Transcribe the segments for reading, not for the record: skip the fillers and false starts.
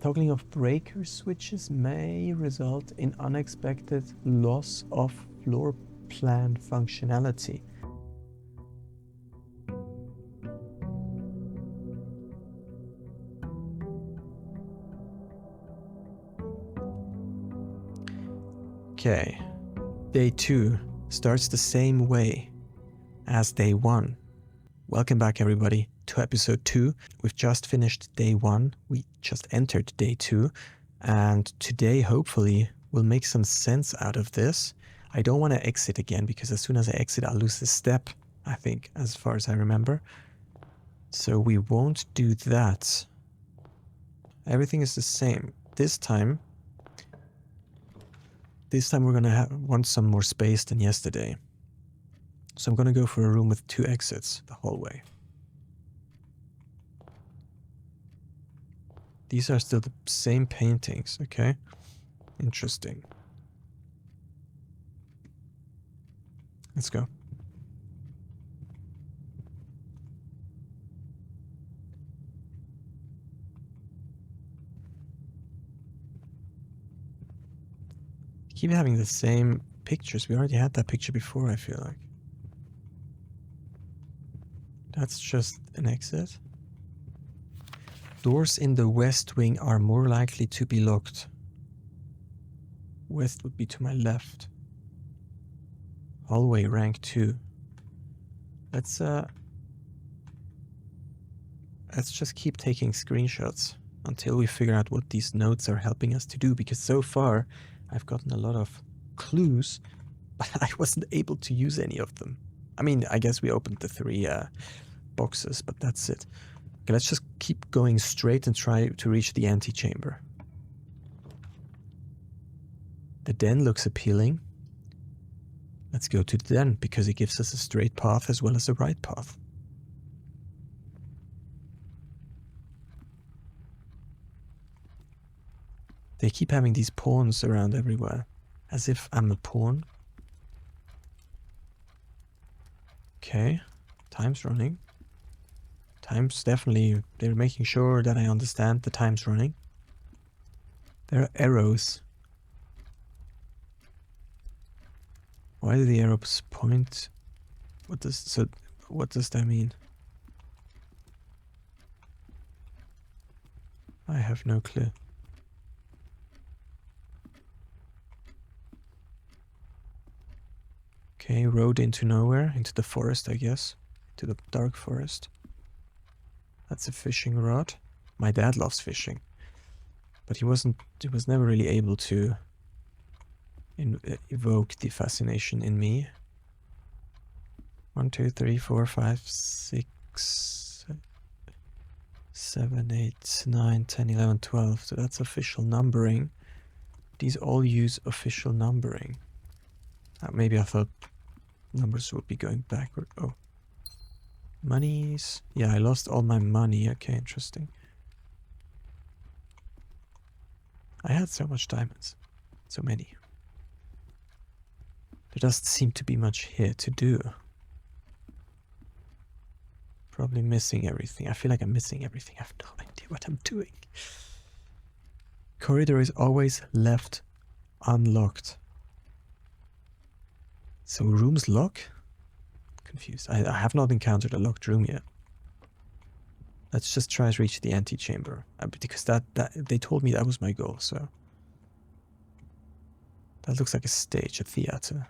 Toggling of breaker switches may result in unexpected loss of floor plan functionality. Okay, day 2 starts the same way as day 1. Welcome back everybody to episode 2. We've just finished day 1, we just entered day 2, and today hopefully we'll make some sense out of this. I don't want to exit again because as soon as I exit I'll lose the step, I think, as far as I remember. So we won't do that. Everything is the same. This time we're gonna want some more space than yesterday. So I'm gonna go for a room with 2 exits the whole way. These are still the same paintings, okay? Interesting. Let's go. Keep having the same pictures. We already had that picture before, I feel like. That's just an exit. Doors in the west wing are more likely to be locked. West would be to my left. Hallway rank 2. Let's just keep taking screenshots until we figure out what these notes are helping us to do, because so far I've gotten a lot of clues, but I wasn't able to use any of them. I mean, I guess we opened the 3 boxes, but that's it. Okay, let's just keep going straight and try to reach the antechamber. The den looks appealing. Let's go to the den because it gives us a straight path as well as a right path. They keep having these pawns around everywhere, as if I'm a pawn. Okay, time's running. Time's definitely, they're making sure that I understand the time's running. There are arrows. Why do the arrows point? What does that mean? I have no clue. Okay, road into nowhere, into the forest, I guess. To the dark forest. That's a fishing rod. My dad loves fishing. But he was never really able to evoke the fascination in me. 1, 2, 3, 4, 5, 6, 7, 8, 9, 10, 11, 12. So that's official numbering. These all use official numbering. Maybe I thought numbers would be going backward. Oh. Monies. Yeah, I lost all my money. Okay, interesting. I had so much diamonds. So many. There doesn't seem to be much here to do. Probably missing everything. I feel like I'm missing everything. I have no idea what I'm doing. Corridor is always left unlocked. So rooms lock? Confused. I have not encountered a locked room yet. Let's just try to reach the antechamber. Because that they told me that was my goal, so. That looks like a stage, a theater.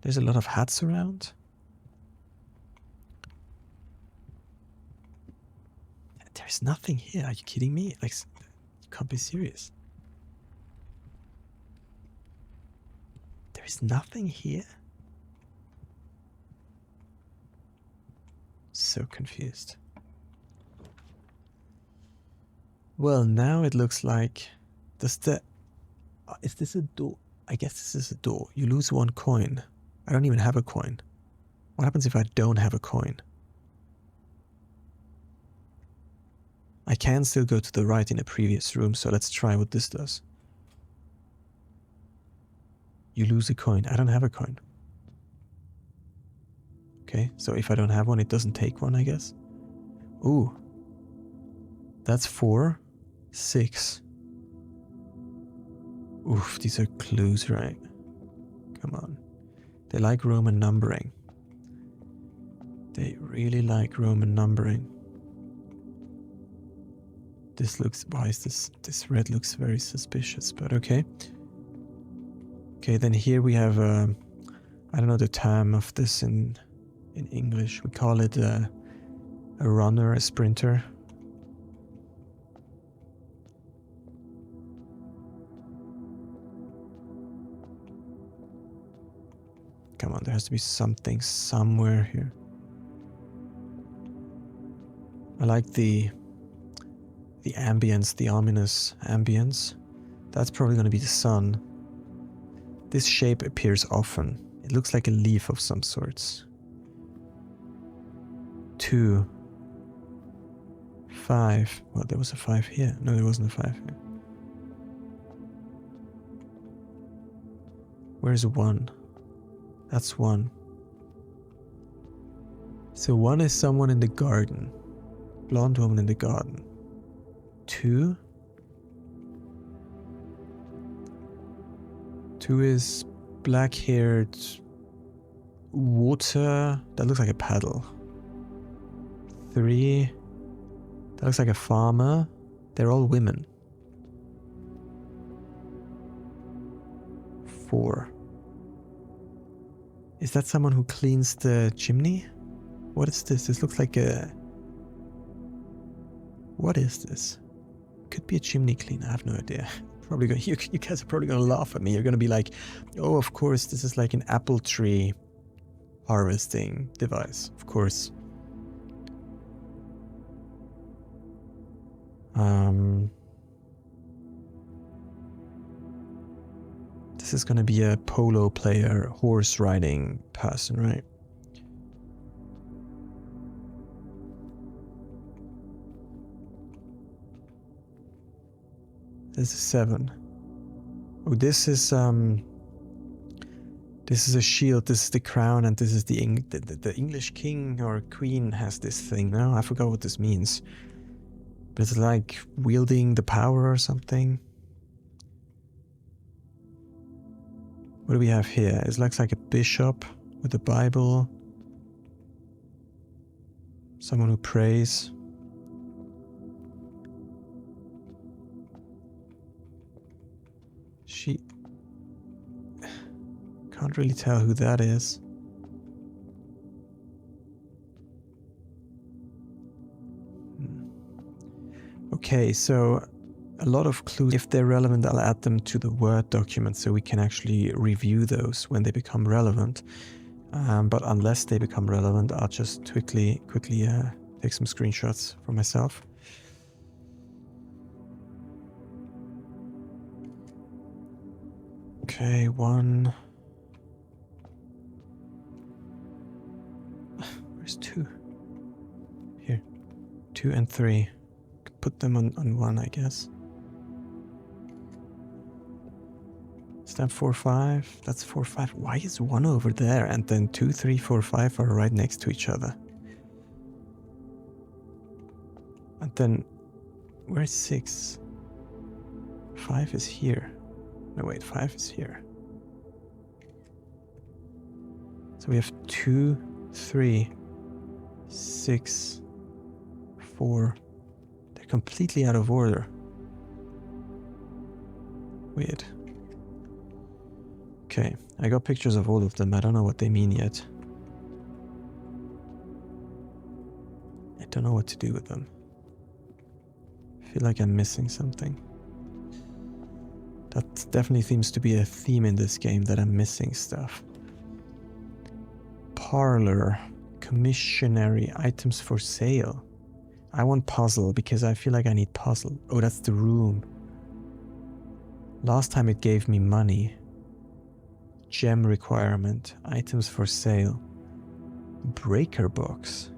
There's a lot of hats around. There's nothing here. Are you kidding me? Like, you can't be serious. There is nothing here? So confused. Well, now it looks like... is this a door? I guess this is a door. You lose 1 coin. I don't even have a coin. What happens if I don't have a coin? I can still go to the right in a previous room, so let's try what this does. You lose a coin. I don't have a coin. Okay, so if I don't have one, it doesn't take one, I guess. Ooh. That's 4. 6. Oof, these are clues, right? Come on. They like Roman numbering. They really like Roman numbering. This looks... Why is this red looks very suspicious, but okay. Okay, then here we have... I don't know the term of this in English. We call it a runner, a sprinter. Come on, there has to be something somewhere here. I like the ambience, the ominous ambience. That's probably going to be the sun. This shape appears often. It looks like a leaf of some sorts. 2. 5. Well, there was a 5 here. No, there wasn't a 5 here. Where's 1? That's 1. So 1 is someone in the garden. Blonde woman in the garden. 2. 2 is black-haired water. That looks like a paddle. 3. That looks like a farmer. They're all women. 4. Is that someone who cleans the chimney? What is this? This looks like a... What is this? Could be a chimney cleaner. I have no idea. Probably going. You guys are probably going to laugh at me. You're going to be like, "Oh, of course, this is like an apple tree harvesting device." Of course. This is going to be a polo player, horse riding person, right? This is 7. Oh, this is a shield. This is the crown, and this is the English king or queen has this thing. No, I forgot what this means. But it's like wielding the power or something. What do we have here? It looks like a bishop with a Bible. Someone who prays. She... Can't really tell who that is. Okay, so a lot of clues. If they're relevant, I'll add them to the Word document so we can actually review those when they become relevant. But unless they become relevant, I'll just quickly take some screenshots for myself. Okay, 1. Where's 2? Here. 2 and 3. Put them on 1, I guess. Is that 4, 5? That's 4, 5. Why is 1 over there and then 2, 3, 4, 5 are right next to each other? And then where's 6? 5 is here. No, wait, 5 is here. So we have 2, 3, 6, 4. They're completely out of order. Weird. Okay, I got pictures of all of them. I don't know what they mean yet. I don't know what to do with them. I feel like I'm missing something. That definitely seems to be a theme in this game, that I'm missing stuff. Parlor. Commissionary. Items for sale. I want puzzle because I feel like I need puzzle. Oh, that's the room. Last time it gave me money. Gem requirement. Items for sale. Breaker box.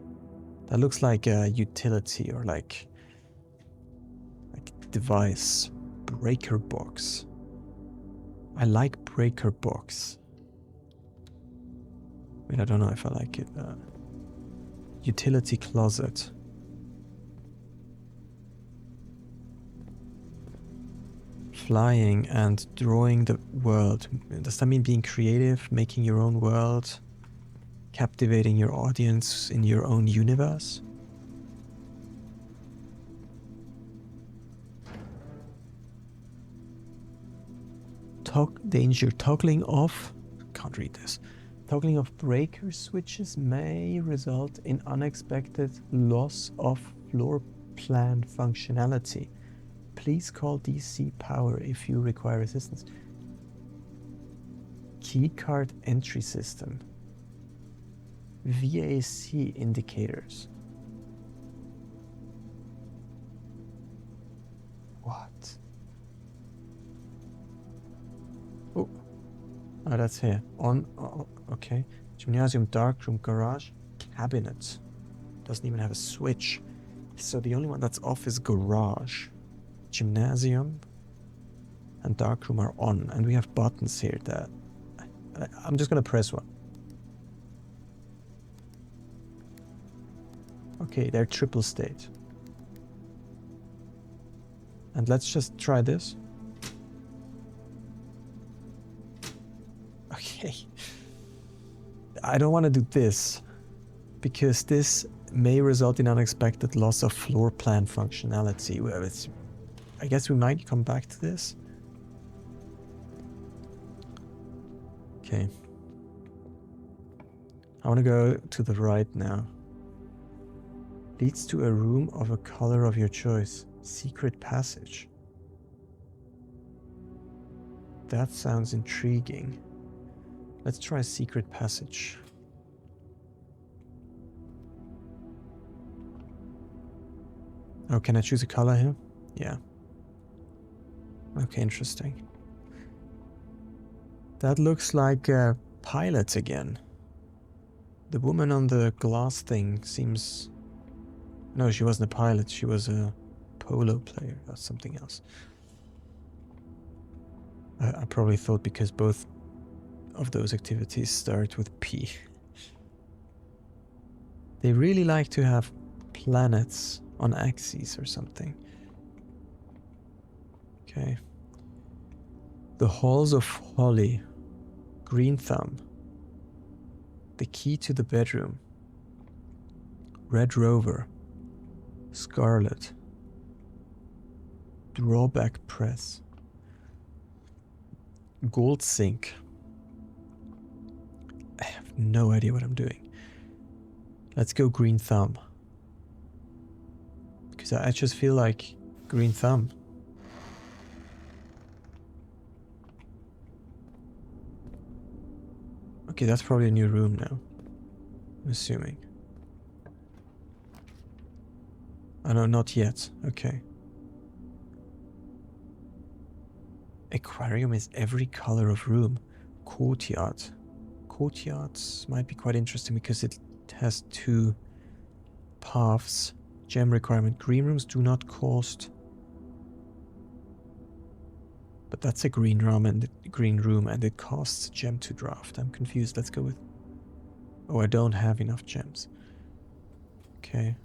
That looks like a utility or like device. Breaker box. I like breaker box. Wait, I don't know if I like it. Utility closet. flying and drawing the world. Does that mean being creative, making your own world, captivating your audience in your own universe? Danger. Toggling off. Can't read this. Toggling of breaker switches may result in unexpected loss of floor plan functionality. Please call DC Power if you require assistance. Keycard entry system. VAC indicators. What? Oh, that's here. Okay. Gymnasium, darkroom, garage, cabinet. Doesn't even have a switch. So the only one that's off is garage. Gymnasium and darkroom are on, and we have buttons here that I'm just gonna press one. Okay, they're triple state. And let's just try this. Okay. I don't want to do this because this may result in unexpected loss of floor plan functionality. Well, I guess we might come back to this. Okay. I want to go to the right now. Leads to a room of a color of your choice. Secret passage. That sounds intriguing. Let's try secret passage. Oh, can I choose a color here? Yeah. Okay, interesting. That looks like pilots again. The woman on the glass thing seems... No, she wasn't a pilot. She was a polo player or something else. I probably thought because both of those activities start with P. They really like to have planets on axes or something. Okay. The Halls of Holly. Green Thumb. The Key to the Bedroom. Red Rover. Scarlet. Drawback Press. Gold Sink. I have no idea what I'm doing. Let's go Green Thumb. Because I just feel like Green Thumb. Okay, that's probably a new room now. I'm assuming. Oh no, not yet. Okay. Aquarium is every color of room. Courtyard. Courtyards might be quite interesting because it has two paths. Gem requirement. Green rooms do not cost. But that's a green room and it costs a gem to draft. I'm confused. Let's go with... Oh, I don't have enough gems. Okay.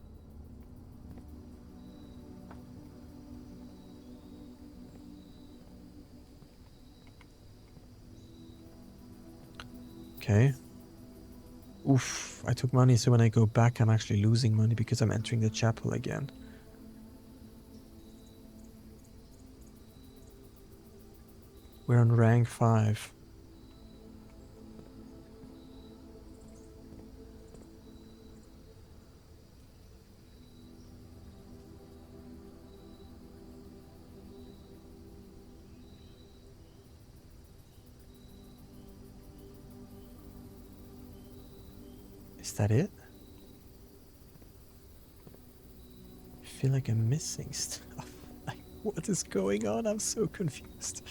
Okay. Oof, I took money, so when I go back I'm actually losing money because I'm entering the chapel again. We're on rank 5. Is that it? I feel like I'm missing stuff. Like, what is going on? I'm so confused.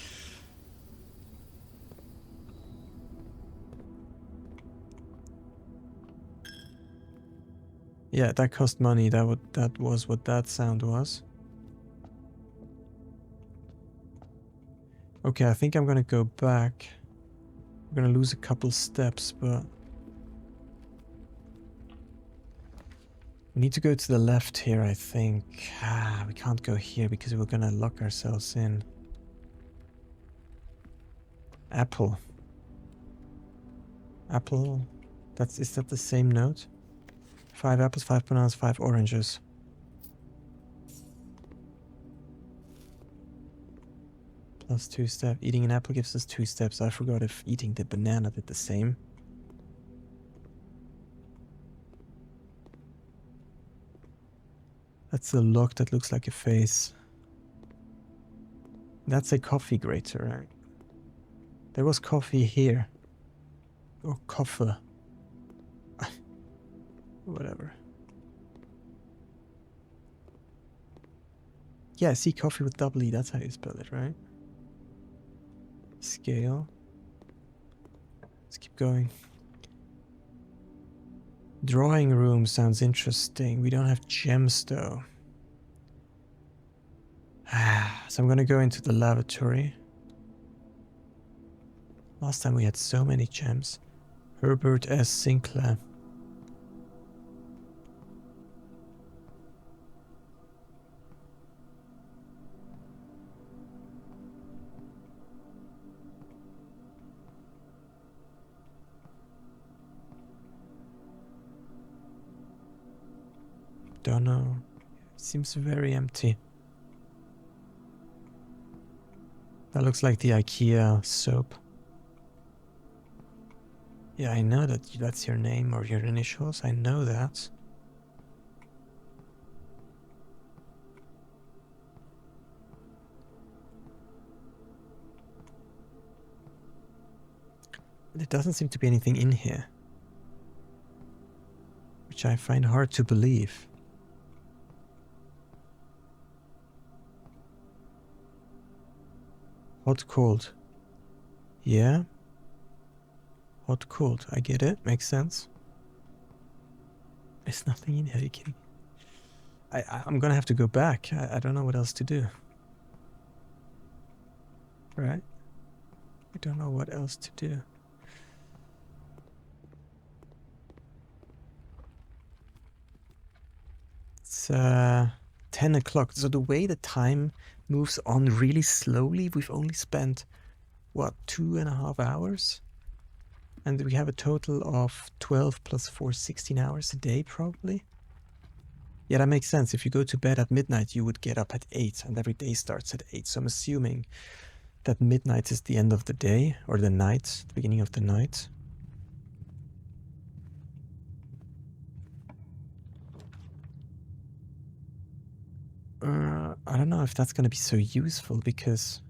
Yeah, that cost money. That was what that sound was. Okay, I think I'm gonna go back. I'm gonna lose a couple steps, but... We need to go to the left here, I think. We can't go here because we're gonna lock ourselves in. apple. Apple. Is that the same note? 5 apples, 5 bananas, 5 oranges. Plus 2 steps. Eating an apple gives us 2 steps. I forgot if eating the banana did the same. That's a lock that looks like a face. That's a coffee grater, right? There was coffee here. Or coffee. Whatever. Yeah, see, coffee with double E. That's how you spell it, right? Scale. Let's keep going. Drawing room sounds interesting. We don't have gems though. So I'm gonna go into the lavatory. Last time we had so many gems. Herbert S. Sinclair. Don't know. It seems very empty. That looks like the IKEA soap. Yeah, I know that that's your name or your initials. I know that. There doesn't seem to be anything in here, which I find hard to believe. Hot, cold. Yeah. Hot, cold. I get it. Makes sense. There's nothing in here. Are you kidding? I'm gonna have to go back. I don't know what else to do. Right? I don't know what else to do. It's 10 o'clock. So the way the time moves on really slowly, we've only spent, what, 2.5 hours? And we have a total of 12 plus 4, 16 hours a day, probably. Yeah, that makes sense. If you go to bed at midnight, you would get up at 8, and every day starts at 8. So I'm assuming that midnight is the end of the day, or the night, the beginning of the night. I don't know if that's going to be so useful, because...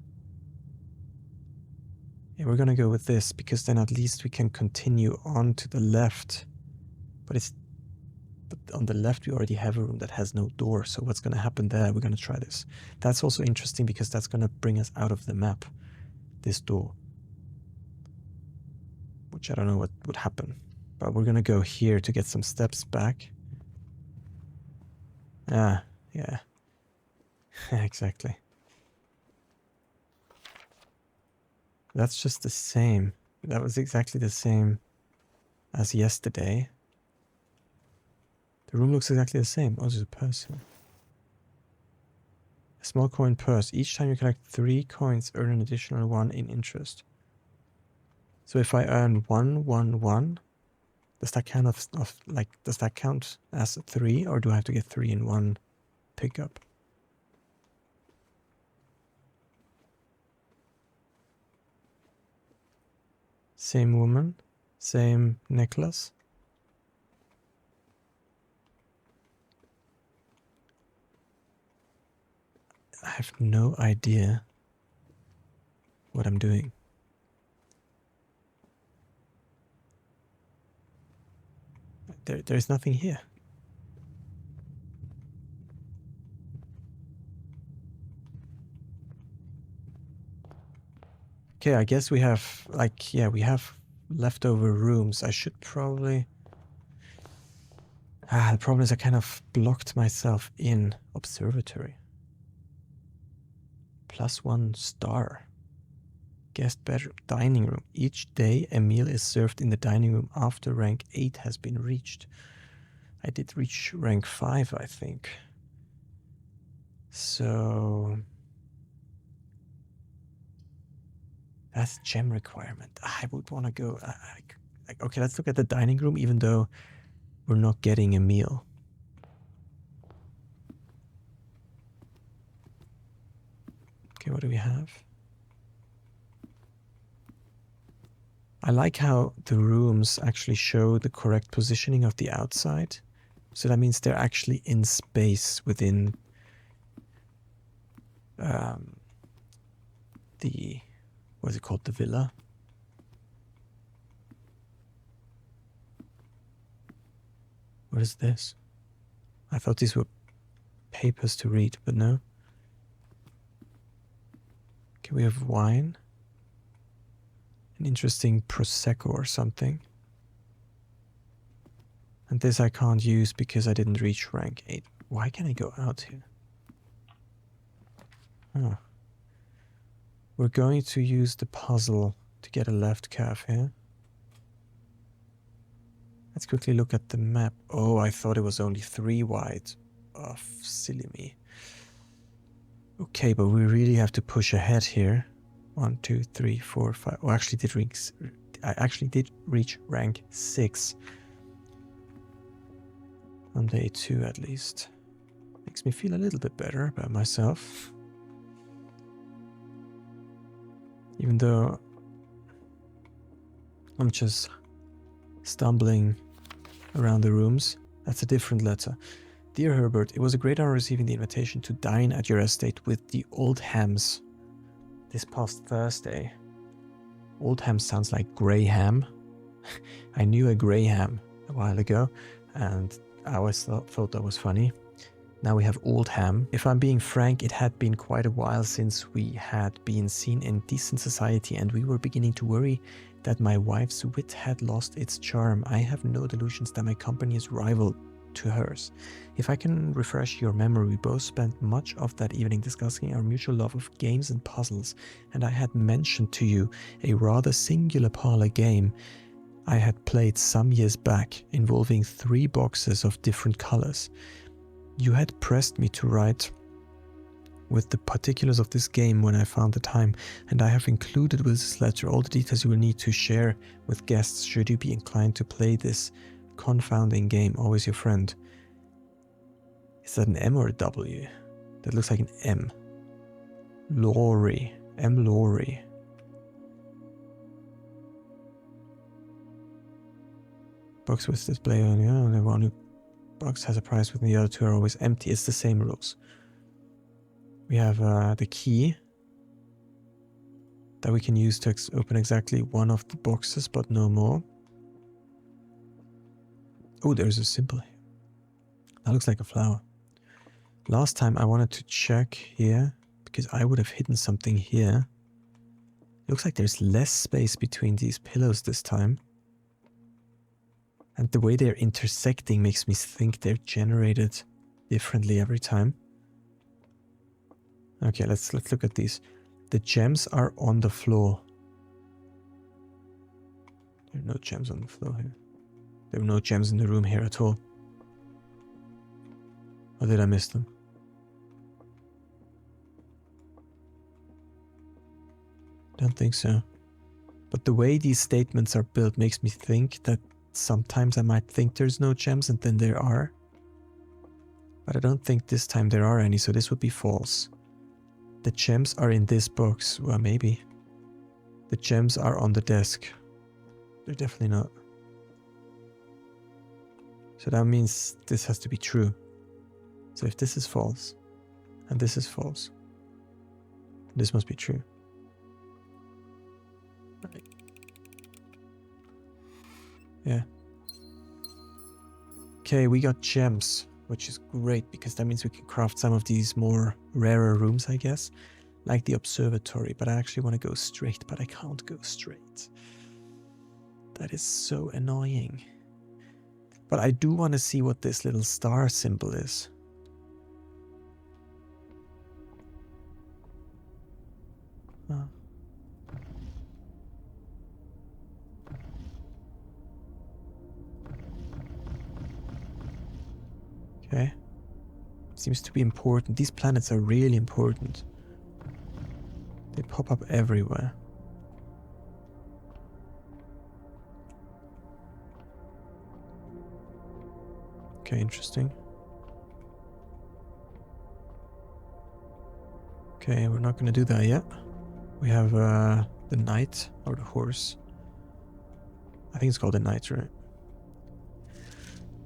Yeah, we're going to go with this, because then at least we can continue on to the left. But on the left we already have a room that has no door, so what's going to happen there? We're going to try this. That's also interesting, because that's going to bring us out of the map, this door. Which I don't know what would happen. But we're going to go here to get some steps back. Ah, yeah. Exactly. That's just the same. That was exactly the same as yesterday. The room looks exactly the same. Oh, there's a person. A small coin purse. Each time you collect 3 coins, earn an additional 1 in interest. So if I earn 1, 1, 1, does that count does that count as 3, or do I have to get 3 in 1 pickup? Same woman, same necklace. I have no idea what I'm doing. There's nothing here. Okay, I guess we have, we have leftover rooms. I should probably... the problem is I kind of blocked myself in observatory. +1 star. Guest bedroom, dining room. Each day a meal is served in the dining room after rank 8 has been reached. I did reach rank 5, I think. So... That's gem requirement. I would want to go... okay, let's look at the dining room, even though we're not getting a meal. Okay, what do we have? I like how the rooms actually show the correct positioning of the outside. So that means they're actually in space within the... what's it called? The villa? What is this? I thought these were papers to read, but no. Okay, we have wine. An interesting Prosecco or something. And this I can't use because I didn't reach rank 8. Why can I go out here? Oh. We're going to use the puzzle to get a left calf here. Let's quickly look at the map. Oh, I thought it was only 3 wide. Oh, silly me. Okay, but we really have to push ahead here. 1, 2, 3, 4, 5. Oh, I actually did reach rank 6. On day 2 at least. Makes me feel a little bit better about myself. Even though I'm just stumbling around the rooms. That's a different letter. Dear Herbert, it was a great honor receiving the invitation to dine at your estate with the Oldhams this past Thursday. Oldham sounds like Graham. I knew a Graham a while ago, and I always thought that was funny. Now we have Oldham. If I'm being frank, it had been quite a while since we had been seen in decent society, and we were beginning to worry that my wife's wit had lost its charm. I have no delusions that my company is rival to hers. If I can refresh your memory, we both spent much of that evening discussing our mutual love of games and puzzles, and I had mentioned to you a rather singular parlor game I had played some years back, involving 3 boxes of different colors. You had pressed me to write with the particulars of this game when I found the time, and I have included with this letter all the details you will need to share with guests should you be inclined to play this confounding game. Always your friend. Is that an M or a W? That looks like an M. Laurie. M. Laurie. Box with display only. Only one box has a prize within, the other 2 are always empty. It's the same rules. We have the key that we can use to open exactly one of the boxes, but no more. Oh, there's a symbol here. That looks like a flower. Last time I wanted to check here, because I would have hidden something here. It looks like there's less space between these pillows this time. And the way they're intersecting makes me think they're generated differently every time. Okay, let's look at these. The gems are on the floor. There are no gems on the floor here. There were no gems in the room here at all. Or did I miss them? Don't think so. But the way these statements are built makes me think that sometimes I might think there's no gems and then there are. But I don't think this time there are any, so this would be false. The gems are in this box. Well, maybe. The gems are on the desk. They're definitely not. So that means this has to be true. So if this is false, and this is false, this must be true. Right. Yeah. Okay, we got gems, which is great because that means we can craft some of these more rarer rooms, I guess. Like the observatory, but I actually want to go straight, but I can't go straight. That is so annoying. But I do want to see what this little star symbol is. Oh. Okay. Seems to be important. These planets are really important. They pop up everywhere. Okay, interesting. Okay, we're not gonna do that yet. We have the knight or the horse. I think it's called the knight, right?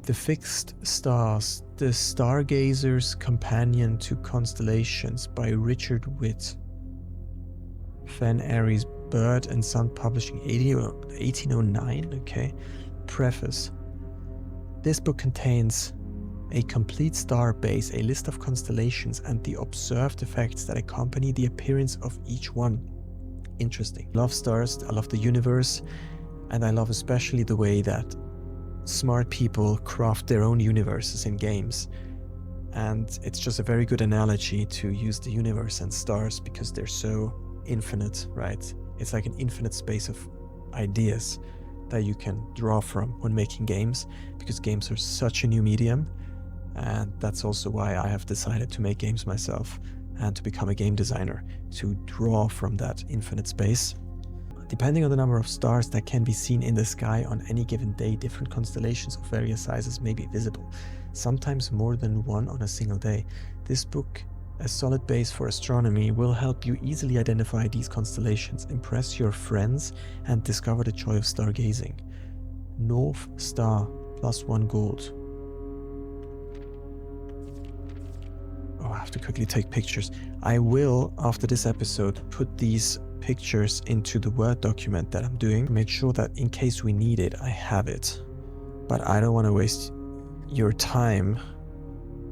The Fixed Stars, The Stargazer's Companion to Constellations by Richard Witt. Fen Aries Bird and Sun Publishing, 1809. Okay. Preface. This book contains a complete star base, a list of constellations, and the observed effects that accompany the appearance of each one. Interesting. I love stars, I love the universe, and I love especially the way that smart people craft their own universes in games. And it's just a very good analogy to use the universe and stars because they're so infinite, right? It's like an infinite space of ideas that you can draw from when making games, because games are such a new medium. And that's also why I have decided to make games myself and to become a game designer, to draw from that infinite space. Depending on the number of stars that can be seen in the sky on any given day, different constellations of various sizes may be visible, sometimes more than one on a single day. This book, a solid base for astronomy, will help you easily identify these constellations, impress your friends, and discover the joy of stargazing. North Star, +1 gold. Oh, I have to quickly take pictures. I will, after this episode, put these pictures into the Word document that I'm doing. Make sure that in case we need it, I have it. But I don't want to waste your time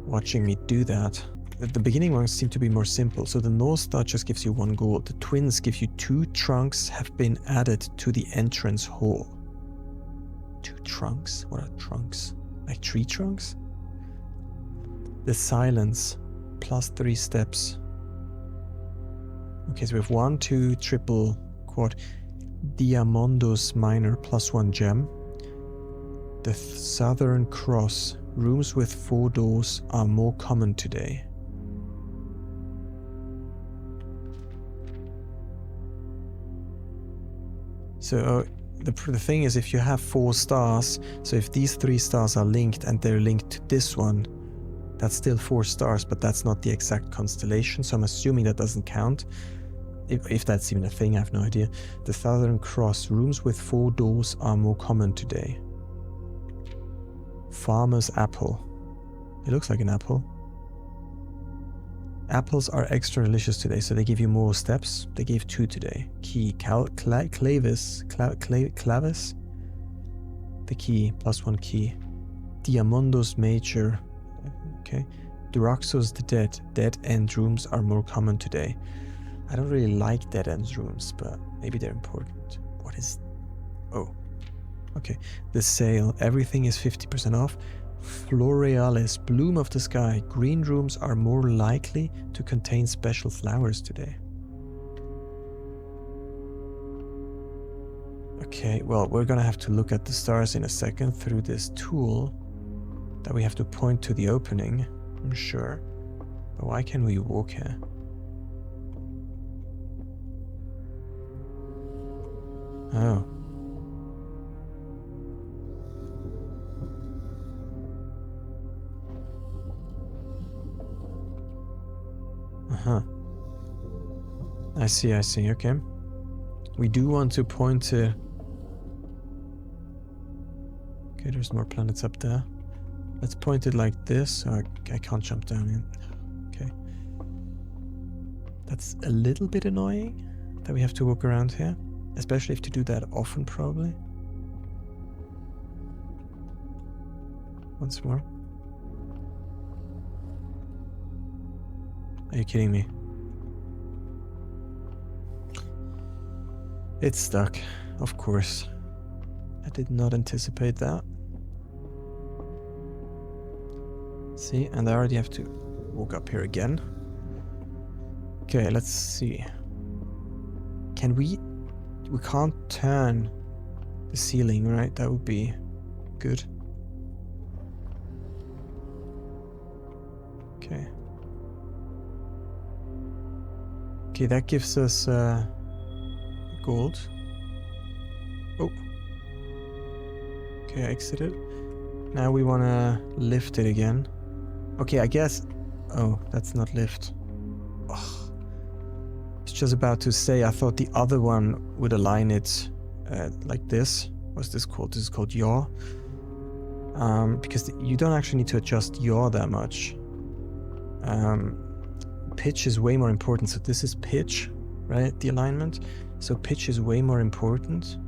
watching me do that. The beginning ones seem to be more simple. So the North Star just gives you 1 gold. The twins give you 2 trunks have been added to the entrance hall. 2 trunks? What are trunks? Like tree trunks? The Silence, +3 steps. Okay, so we have 1, 2, triple, quad. Diamondos Minor, +1 gem. The Southern Cross, rooms with 4 doors are more common today. So the thing is, if you have 4 stars, so if these 3 stars are linked and they're linked to this one, that's still 4 stars, but that's not the exact constellation, so I'm assuming that doesn't count. If that's even a thing, I have no idea. The Southern Cross, rooms with 4 doors are more common today. Farmer's Apple. It looks like an apple. Apples are extra delicious today, so they give you more steps. They gave 2 today. Key, clavis. The key, +1 key. Diamondos Major. Okay. Duraxos the Dead end rooms are more common today. I don't really like dead end rooms, but maybe they're important. What is... Oh. Okay. The Sale. Everything is 50% off. Florealis, bloom of the sky. Green rooms are more likely to contain special flowers today. Okay, well, we're gonna have to look at the stars in a second through this tool that we have to point to the opening, I'm sure. But why can we walk here? Oh. Uh-huh. I see, okay. We do want to point to... Okay, there's more planets up there. Let's point it like this. Oh, I can't jump down in. Okay. That's a little bit annoying that we have to walk around here. Especially if to do that often, probably. Once more. Are you kidding me? It's stuck, of course. I did not anticipate that. See, and I already have to walk up here again. Okay, let's see. Can we... We can't turn the ceiling, right? That would be good. Okay. Okay, that gives us gold. Oh. Okay, I exited. Now we want to lift it again. Okay, I guess... Oh, that's not lift. Ugh. It's just about to say, I thought the other one would align it like this. What's this called? This is called yaw. Because you don't actually need to adjust yaw that much. Pitch is way more important. So this is pitch, right? The alignment. So pitch is way more important.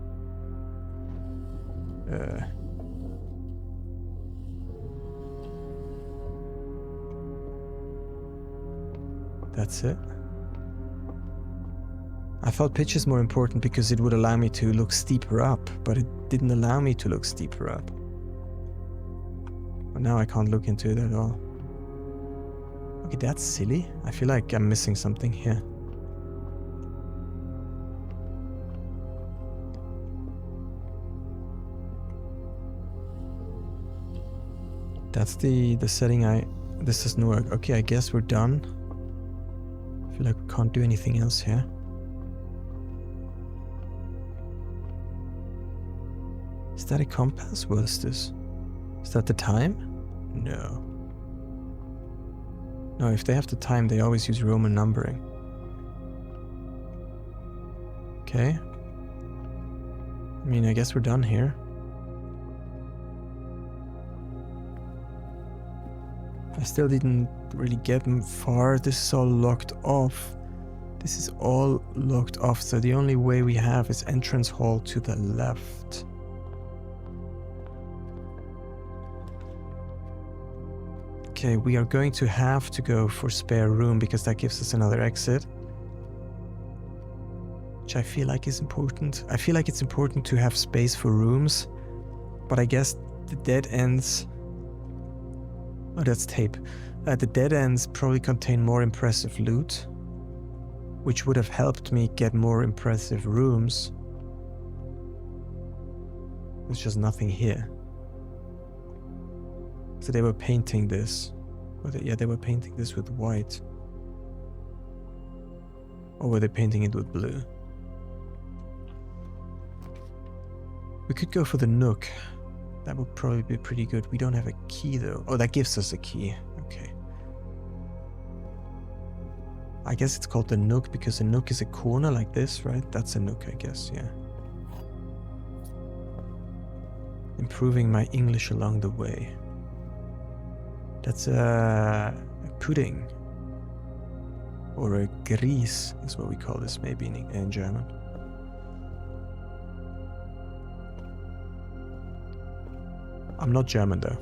That's it. I thought pitch is more important because it would allow me to look steeper up, but it didn't allow me to look steeper up. But now I can't look into it at all. Okay, that's silly. I feel like I'm missing something here. That's the setting this doesn't work. Okay, I guess we're done. I feel like we can't do anything else here. Is that a compass? What is this? Is that the time? No. No, if they have the time, they always use Roman numbering. Okay. I mean, I guess we're done here. I still didn't really get far. This is all locked off. This is all locked off, so the only way we have is entrance hall to the left. Okay, we are going to have to go for spare room because that gives us another exit. Which I feel like is important. I feel like it's important to have space for rooms, but I guess the dead ends... Oh, that's tape. The dead ends probably contain more impressive loot, which would have helped me get more impressive rooms. There's just nothing here. So they were painting this. Yeah, they were painting this with white. Or were they painting it with blue? We could go for the nook. That would probably be pretty good. We don't have a key though. Oh, that gives us a key. Okay. I guess it's called the nook because a nook is a corner like this, right? That's a nook, I guess, yeah. Improving my English along the way. That's a pudding. Or a Grieß is what we call this maybe in German. I'm not German though.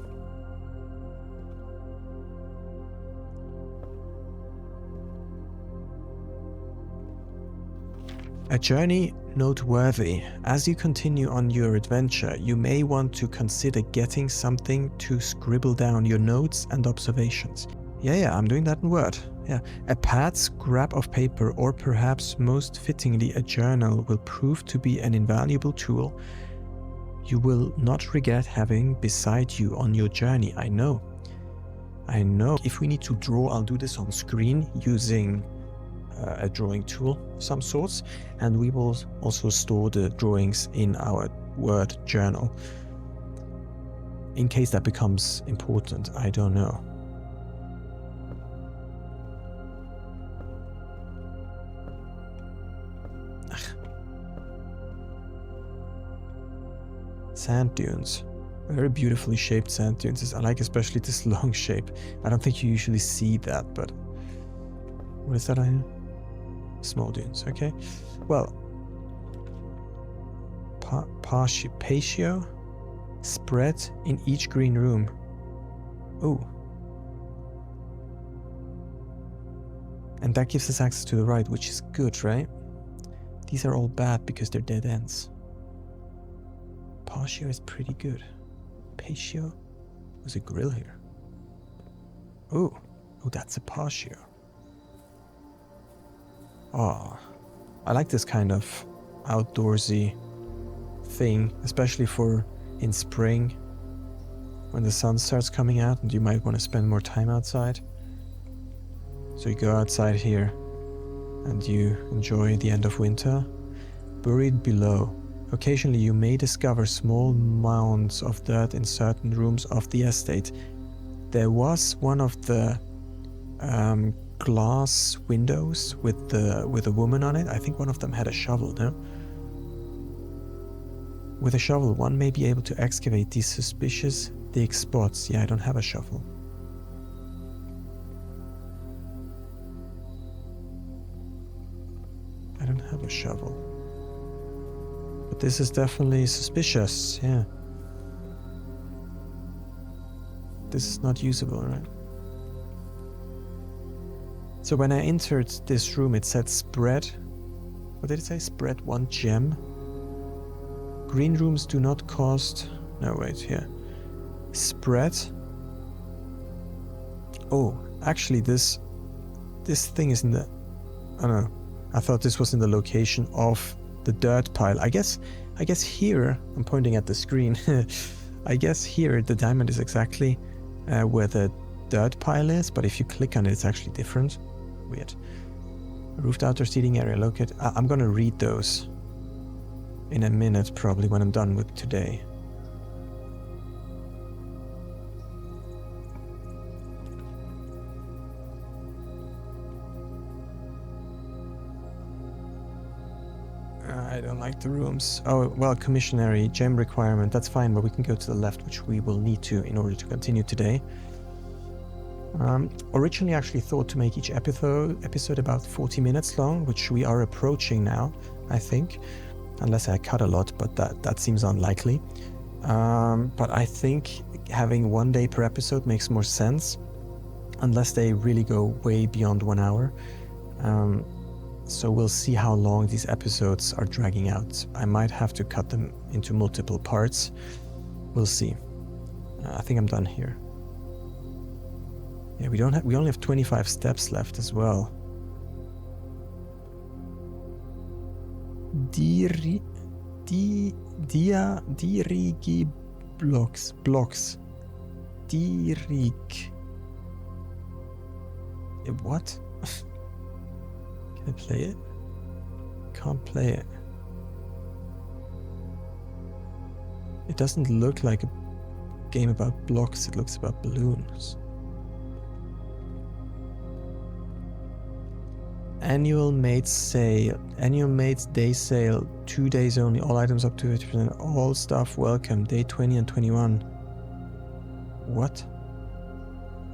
A journey noteworthy. As you continue on your adventure, you may want to consider getting something to scribble down your notes and observations. Yeah, I'm doing that in Word. Yeah, a pad, scrap of paper, or perhaps most fittingly a journal will prove to be an invaluable tool you will not regret having beside you on your journey. I know. If we need to draw, I'll do this on screen using a drawing tool of some sorts, and we will also store the drawings in our Word journal in case that becomes important. I don't know. Sand dunes. Very beautifully shaped sand dunes. I like especially this long shape. I don't think you usually see that, but... What is that I hear? Small dunes, okay. Well... Patio? Spread in each green room. Ooh. And that gives us access to the right, which is good, right? These are all bad because they're dead ends. Patio is pretty good. Patio? There's a grill here. Oh, that's a patio. Oh, I like this kind of outdoorsy thing, especially for in spring when the sun starts coming out and you might want to spend more time outside. So you go outside here and you enjoy the end of winter. Buried below. Occasionally you may discover small mounds of dirt in certain rooms of the estate. There was one of the glass windows with a woman on it. I think one of them had a shovel, no? With a shovel, one may be able to excavate these suspicious dig spots. Yeah, I don't have a shovel. I don't have a shovel. But this is definitely suspicious, yeah. This is not usable, right? So when I entered this room, it said spread. What did it say? Spread 1 gem. Green rooms do not cost... No, wait, here. Spread. Oh, actually this thing is in the... Oh no. I thought this was in the location of the dirt pile. I guess here, I'm pointing at the screen. I guess here the diamond is exactly where the dirt pile is, but if you click on it, it's actually different. Weird. Roofed outdoor seating area located... I'm gonna read those in a minute, probably, when I'm done with today. I don't like the rooms. Oh, well, commissionary, gem requirement, that's fine, but we can go to the left, which we will need to in order to continue today. Originally, I actually thought to make each episode about 40 minutes long, which we are approaching now, I think. Unless I cut a lot, but that seems unlikely. But I think having 1 day per episode makes more sense, unless they really go way beyond 1 hour. So we'll see how long these episodes are dragging out. I might have to cut them into multiple parts. We'll see. I think I'm done here. Yeah, we only have 25 steps left as well. Dirigi blocks. Dirig. What? Can I play it? Can't play it. It doesn't look like a game about blocks, it looks about balloons. Annual mates day sale, 2 days only, all items up to 50%, all stuff welcome, day 20 and 21. What?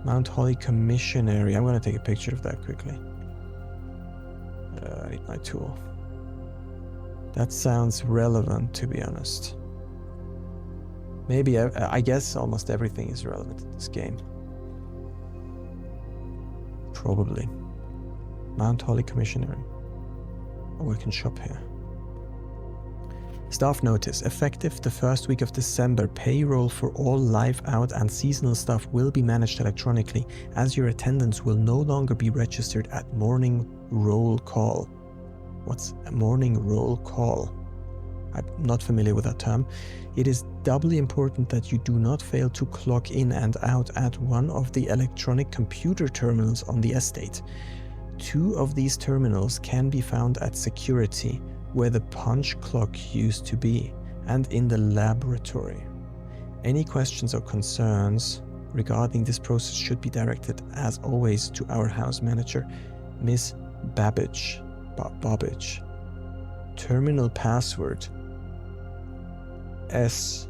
Mount Holly commission area. I'm gonna take a picture of that quickly. I need my tool. That sounds relevant, to be honest. Maybe, I guess almost everything is relevant in this game. Probably. Mount Holly commissionary. Oh, I can shop here. Staff notice. Effective the first week of December, payroll for all live out and seasonal staff will be managed electronically, as your attendance will no longer be registered at morning roll call. What's a morning roll call? I'm not familiar with that term. It is doubly important that you do not fail to clock in and out at one of the electronic computer terminals on the estate. 2 of these terminals can be found at security, where the punch clock used to be, and in the laboratory. Any questions or concerns regarding this process should be directed, as always, to our house manager, Miss Babbage. Babbage. Terminal password. S.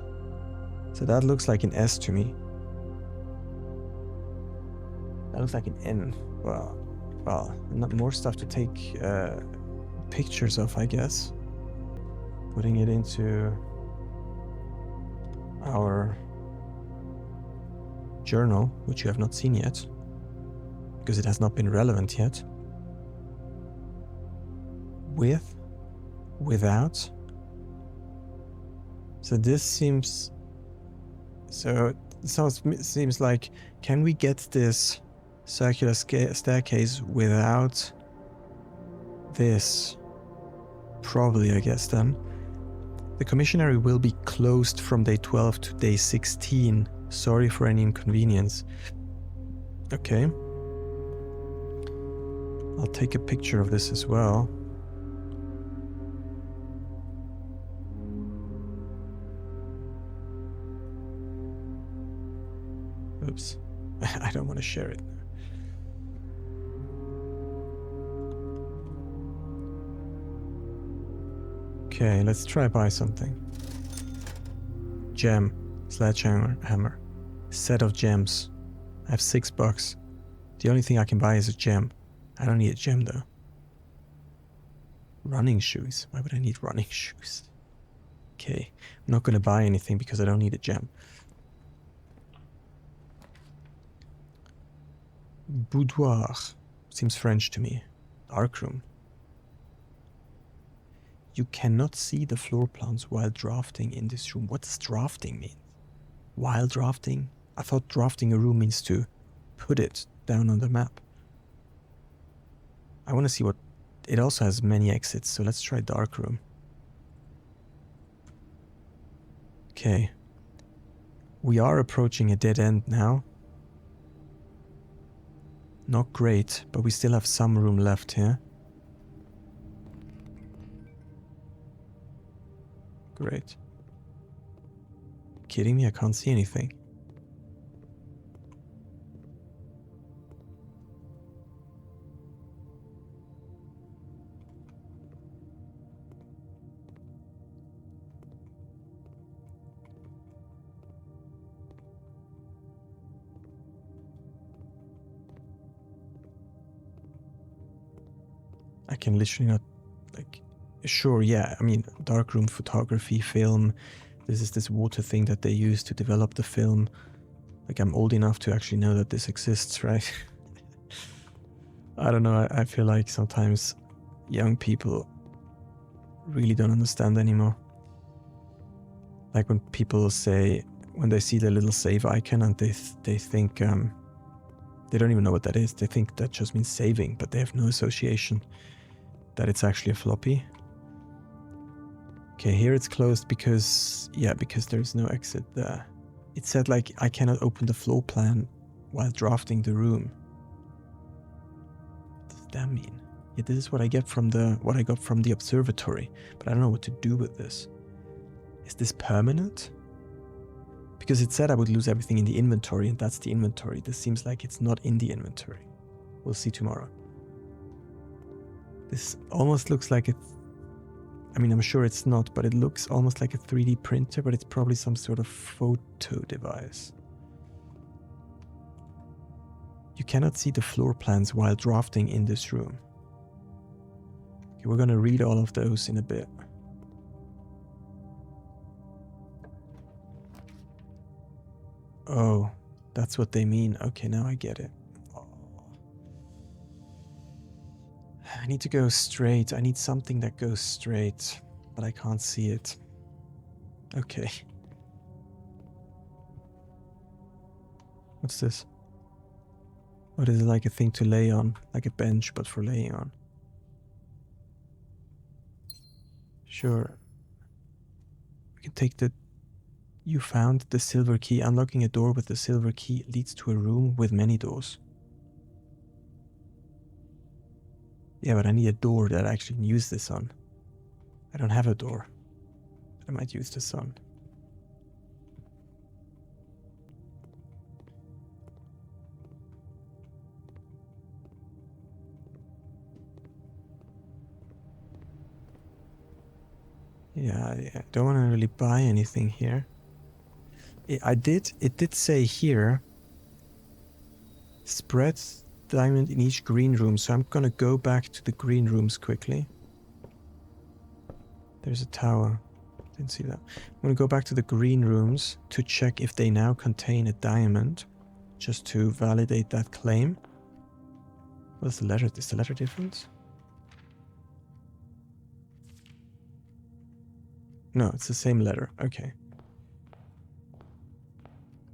So that looks like an S to me. That looks like an N. Well, not more stuff to take pictures of, I guess. Putting it into our journal, which you have not seen yet, because it has not been relevant yet. With, without. So this seems... So it seems like, can we get this circular staircase without this? Probably, I guess, then. The commissionary will be closed from day 12 to day 16. Sorry for any inconvenience. Okay. I'll take a picture of this as well. Oops. I don't want to share it. Okay, let's try buy something. Gem. Sledgehammer. Set of gems. I have $6. The only thing I can buy is a gem. I don't need a gem though. Running shoes. Why would I need running shoes? Okay, I'm not gonna buy anything because I don't need a gem. Boudoir. Seems French to me. Darkroom. You cannot see the floor plans while drafting in this room. What does drafting mean? While drafting? I thought drafting a room means to put it down on the map. I want to see what... It also has many exits, so let's try darkroom. Okay. We are approaching a dead end now. Not great, but we still have some room left here. Great. Kidding me? I can't see anything. I can literally not, like, sure, yeah, I mean, darkroom photography, film, this is this water thing that they use to develop the film. Like, I'm old enough to actually know that this exists, right? I don't know, I feel like sometimes young people really don't understand anymore. Like when people say, when they see the little save icon and they think, they don't even know what that is. They think that just means saving, but they have no association that it's actually a floppy. Okay, here it's closed because, yeah, because there's no exit there. It said like, I cannot open the floor plan while drafting the room. What does that mean? Yeah, this is what I get from what I got from the observatory, but I don't know what to do with this. Is this permanent? Because it said I would lose everything in the inventory, and that's the inventory. This seems like it's not in the inventory. We'll see tomorrow. This almost looks like I mean, I'm sure it's not, but it looks almost like a 3D printer, but it's probably some sort of photo device. You cannot see the floor plans while drafting in this room. Okay, we're gonna read all of those in a bit. Oh, that's what they mean. Okay, now I get it. I need to go straight. I need something that goes straight, but I can't see it. Okay. What's this? What is it, like a thing to lay on? Like a bench, but for laying on. Sure. We can take the... You found the silver key. Unlocking a door with the silver key leads to a room with many doors. Yeah, but I need a door that I actually can use this on. I don't have a door. I might use this on. Yeah, I don't want to really buy anything here. It did say here, spread diamond in each green room, so I'm gonna go back to the green rooms quickly. There's a tower. Didn't see that. I'm gonna go back to the green rooms to check if they now contain a diamond, just to validate that claim. What's the letter? Is the letter different? No, it's the same letter. Okay.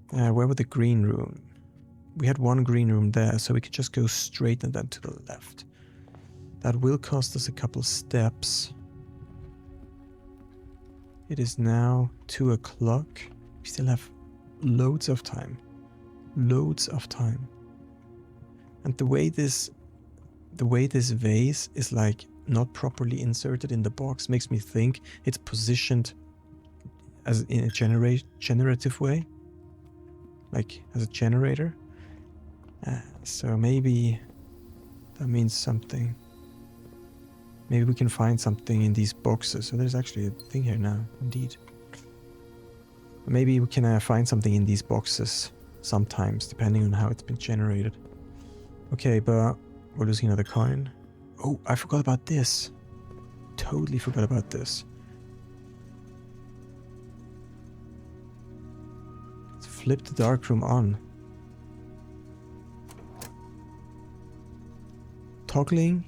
Where would the green room? We had one green room there, so we could just go straight and then to the left. That will cost us a couple steps. It is now 2 o'clock. We still have loads of time. Loads of time. And the way this vase is like not properly inserted in the box makes me think it's positioned as in a generative way. like as a generator. So maybe that means something. Maybe we can find something in these boxes. So there's actually a thing here now, indeed. Maybe we can find something in these boxes sometimes, depending on how it's been generated. Okay, but we're losing another coin. Oh, I forgot about this. Totally forgot about this. Let's flip the darkroom on. Toggling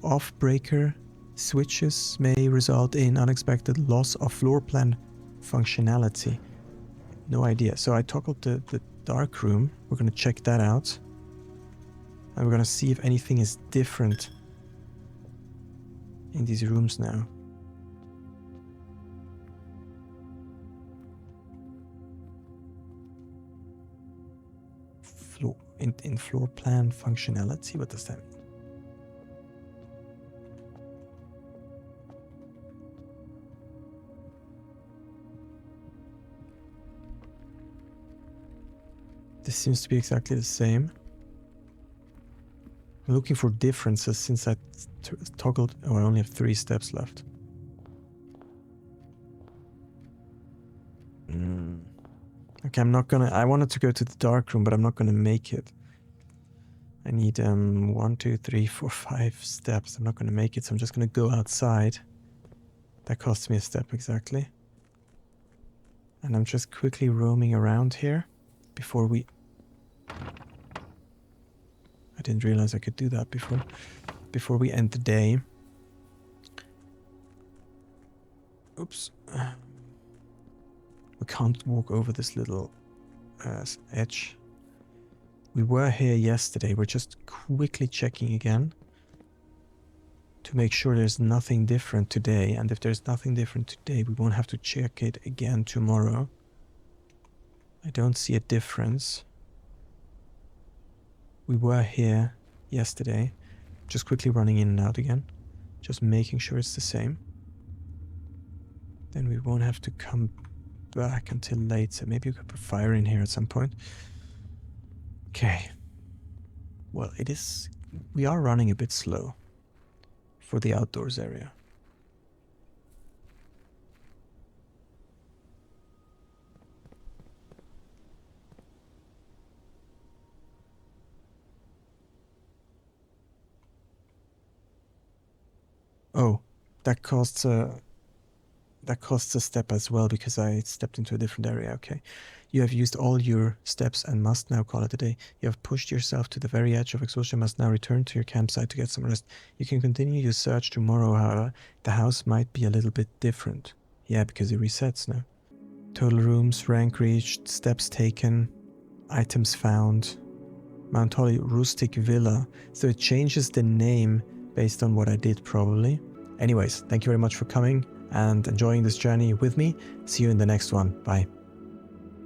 off breaker switches may result in unexpected loss of floor plan functionality. No idea. So I toggled the dark room. We're going to check that out. And we're going to see if anything is different in these rooms now. In floor plan functionality? What does that mean? This seems to be exactly the same. I'm looking for differences since I toggled... Oh, I only have 3 steps left. Okay, I'm not gonna... I wanted to go to the dark room, but I'm not gonna make it. I need 1, 2, 3, 4, 5 steps. I'm not gonna make it, so I'm just gonna go outside. That costs me a step exactly. And I'm just quickly roaming around here before we... I didn't realize I could do that before we end the day. Oops. We can't walk over this little edge. We were here yesterday. We're just quickly checking again to make sure there's nothing different today. And if there's nothing different today, we won't have to check it again tomorrow. I don't see a difference. We were here yesterday, just quickly running in and out again, just making sure it's the same. Then we won't have to come back until late, so maybe we could put fire in here at some point. Okay. Well, we are running a bit slow for the outdoors area. Oh, that costs a step as well because I stepped into a different area. Okay. You have used all your steps and must now call it a day. You have pushed yourself to the very edge of exhaustion, must now return to your campsite to get some rest. You can continue your search tomorrow, however. The house might be a little bit different. Yeah, because it resets now. Total rooms, rank reached, steps taken, items found. Mount Holly Rustic Villa. So it changes the name based on what I did probably. Anyways, thank you very much for coming and enjoying this journey with me. See you in the next one. Bye.